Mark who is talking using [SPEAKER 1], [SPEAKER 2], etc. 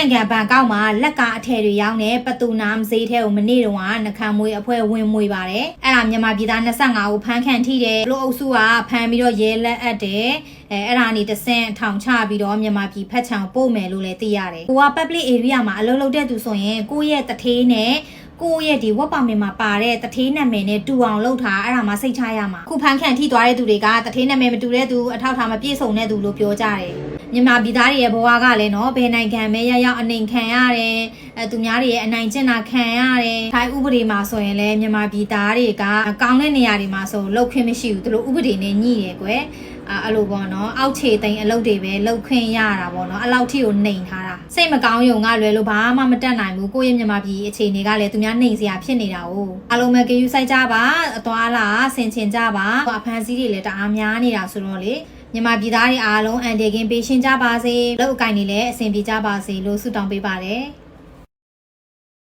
[SPEAKER 1] နိုင်ငံဘန်ကောက်မှာလက်ကားအထည်တွေရောင်းတဲ့ပတူနာဈေးထဲကိုမနေ့တုန်းကနှခမ်းမွေးအဖွဲ့ဝင်မွေပါတယ်အဲ့ဒါမြန်မာပြည်သား25ဦးဖမ်းခံထိတယ်လူအုပ်စုကဖမ်းပြီးတော့ရဲလက်အပ်တယ်အဲ့ဒါနေတဆင့်ထောင်ချပြီးတော့မြန်မာပြည်ဖက်ချောင်ပို့မယ်လို့လည်းသိရတယ်ကိုက public area မှာအလုပ်လုပ်တဲ့သူဆိုရင်ကိုယ့်ရဲ့တထေးနဲ့ကိုယ့်ရဲ့ဒီဝက်ပါမင်မှာပါတဲ့တထေးနာမည်နဲ့တူအောင်လုပ်ထားအဲ့ဒါမှစိတ်ချရမှာခုဖန်ခန့်ထိသွားတဲ့သူတွေကတထေးနာမည်မတူတဲ့သူအထောက်ထားမပြည့်စုံတဲ့သူလို့ပြောကြတယ်မြန်မာပြည်သားတွေရဲ့ဘဝကလည်းနော်ဘယ်နိုင်ငံမဲရောက်အနိုင်ခံရတယ်သူများတွေရဲ့အနိုင်ကျင့်တာခံရတယ်ထိုင်းဥပဒေမှာဆိုရင်လည်းမြန်မာပြည်သားတွေကကောင်းတဲ့နေရာတွေမှာဆိုလောက်ခွင့်မရှိဘူးသူတို့ဥပဒေနဲ့ညှိတယ်ကွယ်အဲ့လိုပေါ့နော်အောက်ခြေသိမ်းအလုပ်တွေပဲလောက်ခွင့်ရတာပေါ့နော်အဲ့လောက်ထိကိုနှိမ်ထားတာစိတ်မကောင်းရုံကလွယ်လို့ဘာမှမတတ်နိုင်ဘူးကိုယ့်ရဲ့မြန်မာပြည်အခြေအနေကလည်းသူများနှိမ်စရာဖြစ်နေတာ哦အားလုံးပဲကြည့်ဆိုင်ကြပါအသွားလားဆင်ချင်ကြပါအဖန်စည်းတွေလည်းတအားများနေတာဆိုတော့လေမြန်မာပြည်သားတွေအားလုံးအန်တေကင်းပေးရှင်းကြပါစေလောက်အကင်တွေလည်းအဆင်ပြေကြပါစေလို့ဆုတောင်းပေးပါတယ်